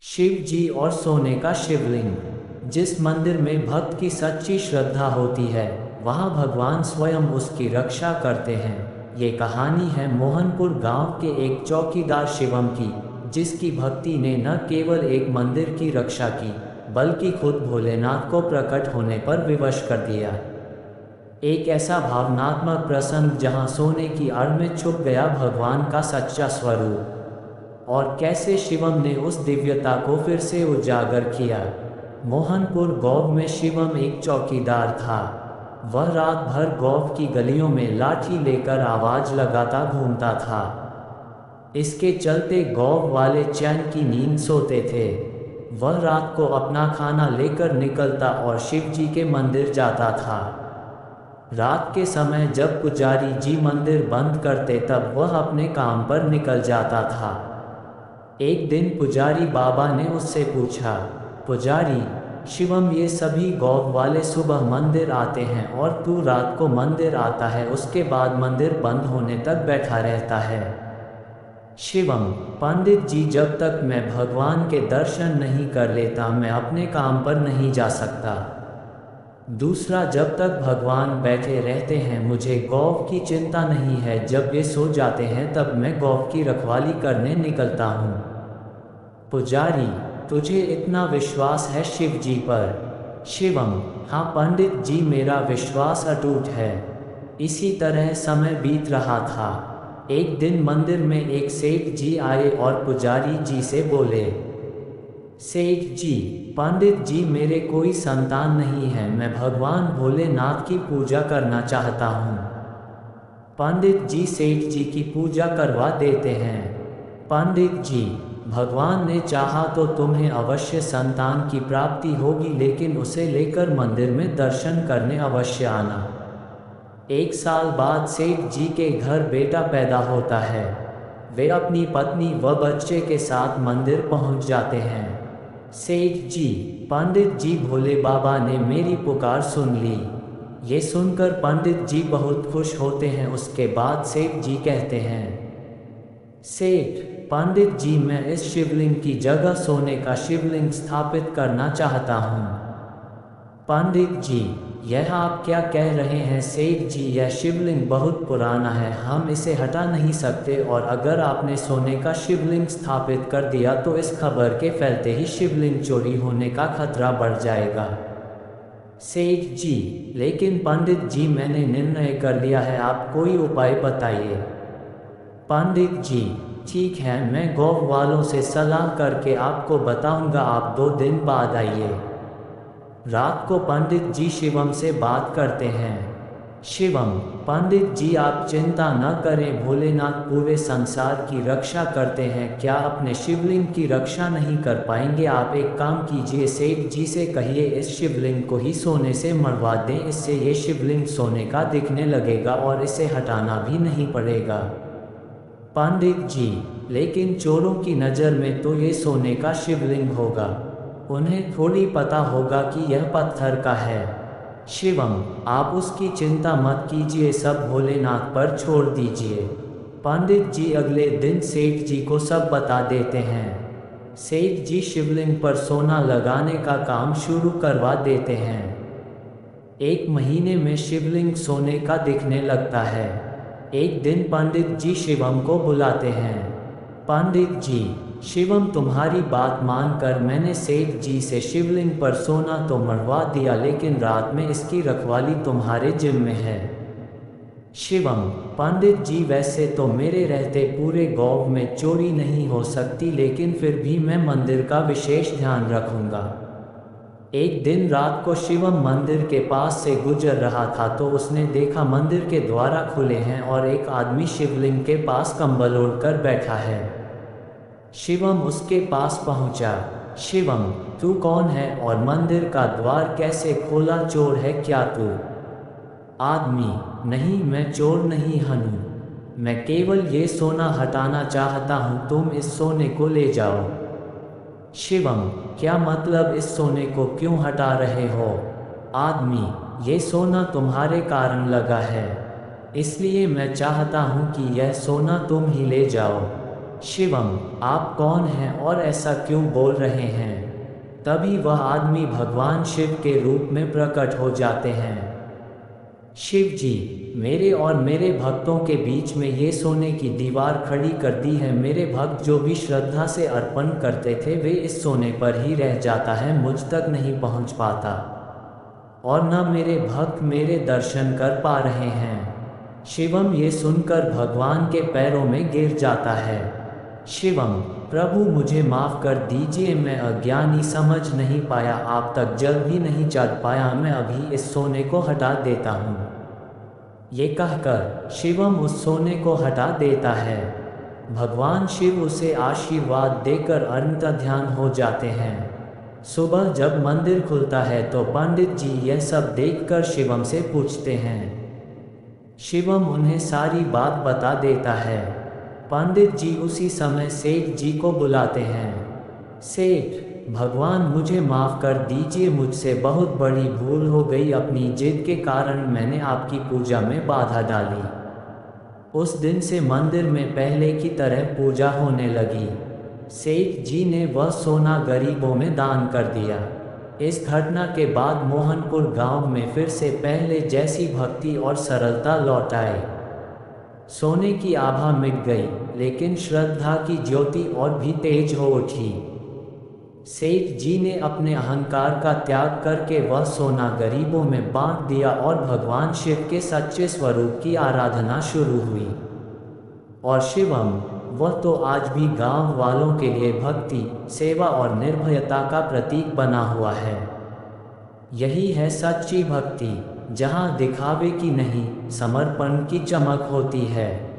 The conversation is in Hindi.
शिव जी और सोने का शिवलिंग। जिस मंदिर में भक्त की सच्ची श्रद्धा होती है, वहाँ भगवान स्वयं उसकी रक्षा करते हैं। ये कहानी है मोहनपुर गांव के एक चौकीदार शिवम की, जिसकी भक्ति ने न केवल एक मंदिर की रक्षा की, बल्कि खुद भोलेनाथ को प्रकट होने पर विवश कर दिया। एक ऐसा भावनात्मक प्रसंग जहाँ सोने की आड़ में छुप गया भगवान का सच्चा स्वरूप, और कैसे शिवम ने उस दिव्यता को फिर से उजागर किया। मोहनपुर गांव में शिवम एक चौकीदार था। वह रात भर गांव की गलियों में लाठी लेकर आवाज लगाता घूमता था। इसके चलते गांव वाले चैन की नींद सोते थे। वह रात को अपना खाना लेकर निकलता और शिव जी के मंदिर जाता था। रात के समय जब पुजारी जी मंदिर बंद करते, तब वह अपने काम पर निकल जाता था। एक दिन पुजारी बाबा ने उससे पूछा, पुजारी शिवम, ये सभी गांव वाले सुबह मंदिर आते हैं और तू रात को मंदिर आता है, उसके बाद मंदिर बंद होने तक बैठा रहता है। शिवम, पंडित जी, जब तक मैं भगवान के दर्शन नहीं कर लेता, मैं अपने काम पर नहीं जा सकता। दूसरा, जब तक भगवान बैठे रहते हैं मुझे गौ की चिंता नहीं है, जब ये सो जाते हैं तब मैं गौ की रखवाली करने निकलता हूँ। पुजारी, तुझे इतना विश्वास है शिव जी पर? शिवम, हाँ पंडित जी, मेरा विश्वास अटूट है। इसी तरह समय बीत रहा था। एक दिन मंदिर में एक सेठ जी आए और पुजारी जी से बोले, सेठ जी, पंडित जी, मेरे कोई संतान नहीं है, मैं भगवान भोलेनाथ की पूजा करना चाहता हूँ। पंडित जी सेठ जी की पूजा करवा देते हैं। पंडित जी, भगवान ने चाहा तो तुम्हें अवश्य संतान की प्राप्ति होगी, लेकिन उसे लेकर मंदिर में दर्शन करने अवश्य आना। एक साल बाद सेठ जी के घर बेटा पैदा होता है। वे अपनी पत्नी व बच्चे के साथ मंदिर पहुंच जाते हैं। सेठ जी, पंडित जी, भोले बाबा ने मेरी पुकार सुन ली। ये सुनकर पंडित जी बहुत खुश होते हैं। उसके बाद सेठ जी कहते हैं, सेठ पंडित जी, मैं इस शिवलिंग की जगह सोने का शिवलिंग स्थापित करना चाहता हूँ। पंडित जी, यह आप क्या कह रहे हैं? सेठ जी, यह शिवलिंग बहुत पुराना है, हम इसे हटा नहीं सकते, और अगर आपने सोने का शिवलिंग स्थापित कर दिया तो इस खबर के फैलते ही शिवलिंग चोरी होने का खतरा बढ़ जाएगा। सेठ जी, लेकिन पंडित जी, मैंने निर्णय कर लिया है, आप कोई उपाय बताइए। पंडित जी, ठीक है, मैं गौ वालों से सलाह करके आपको बताऊंगा, आप 2 दिन बाद आइए। रात को पंडित जी शिवम से बात करते हैं। शिवम, पंडित जी, आप चिंता न करें, भोलेनाथ पूरे संसार की रक्षा करते हैं, क्या अपने शिवलिंग की रक्षा नहीं कर पाएंगे? आप एक काम कीजिए, सेठ जी से कहिए इस शिवलिंग को ही सोने से मरवा दें, इससे ये शिवलिंग सोने का दिखने लगेगा और इसे हटाना भी नहीं पड़ेगा। पंडित जी, लेकिन चोरों की नज़र में तो ये सोने का शिवलिंग होगा, उन्हें थोड़ी पता होगा कि यह पत्थर का है। शिवम, आप उसकी चिंता मत कीजिए, सब भोलेनाथ पर छोड़ दीजिए। पंडित जी अगले दिन सेठ जी को सब बता देते हैं। सेठ जी शिवलिंग पर सोना लगाने का काम शुरू करवा देते हैं। 1 महीने में शिवलिंग सोने का दिखने लगता है। एक दिन पंडित जी शिवम को बुलाते हैं। पंडित जी, शिवम, तुम्हारी बात मानकर मैंने सेठ जी से शिवलिंग पर सोना तो मरवा दिया, लेकिन रात में इसकी रखवाली तुम्हारे जिम्मे है। शिवम, पंडित जी, वैसे तो मेरे रहते पूरे गांव में चोरी नहीं हो सकती, लेकिन फिर भी मैं मंदिर का विशेष ध्यान रखूंगा। एक दिन रात को शिवम मंदिर के पास से गुजर रहा था तो उसने देखा मंदिर के द्वार खुले हैं और एक आदमी शिवलिंग के पास कंबल ओढ़कर बैठा है। शिवम उसके पास पहुंचा। शिवम, तू कौन है और मंदिर का द्वार कैसे खोला? चोर है क्या तू? आदमी, नहीं, मैं चोर नहीं हूँ, मैं केवल ये सोना हटाना चाहता हूँ, तुम इस सोने को ले जाओ। शिवम, क्या मतलब, इस सोने को क्यों हटा रहे हो? आदमी, ये सोना तुम्हारे कारण लगा है, इसलिए मैं चाहता हूँ कि यह सोना तुम ही ले जाओ। शिवम, आप कौन हैं और ऐसा क्यों बोल रहे हैं? तभी वह आदमी भगवान शिव के रूप में प्रकट हो जाते हैं। शिव जी, मेरे और मेरे भक्तों के बीच में ये सोने की दीवार खड़ी कर दी है। मेरे भक्त जो भी श्रद्धा से अर्पण करते थे वे इस सोने पर ही रह जाता है, मुझ तक नहीं पहुंच पाता, और न मेरे भक्त मेरे दर्शन कर पा रहे हैं। शिवम ये सुनकर भगवान के पैरों में गिर जाता है। शिवम, प्रभु मुझे माफ़ कर दीजिए, मैं अज्ञानी समझ नहीं पाया, आप तक जल भी नहीं चढ़ पाया, मैं अभी इस सोने को हटा देता हूँ। ये कहकर शिवम उस सोने को हटा देता है। भगवान शिव उसे आशीर्वाद देकर अंतर्ध्यान हो जाते हैं। सुबह जब मंदिर खुलता है तो पंडित जी यह सब देखकर शिवम से पूछते हैं। शिवम उन्हें सारी बात बता देता है। पंडित जी उसी समय सेठ जी को बुलाते हैं। सेठ, भगवान मुझे माफ़ कर दीजिए, मुझसे बहुत बड़ी भूल हो गई, अपनी जिद के कारण मैंने आपकी पूजा में बाधा डाली। उस दिन से मंदिर में पहले की तरह पूजा होने लगी। सेठ जी ने वह सोना गरीबों में दान कर दिया। इस घटना के बाद मोहनपुर गांव में फिर से पहले जैसी भक्ति और सरलता लौट आई। सोने की आभा मिट गई, लेकिन श्रद्धा की ज्योति और भी तेज हो उठी। सेठ जी ने अपने अहंकार का त्याग करके वह सोना गरीबों में बांट दिया और भगवान शिव के सच्चे स्वरूप की आराधना शुरू हुई। और शिवम, वह तो आज भी गांव वालों के लिए भक्ति, सेवा और निर्भयता का प्रतीक बना हुआ है। यही है सच्ची भक्ति, जहाँ दिखावे की नहीं, समर्पण की चमक होती है।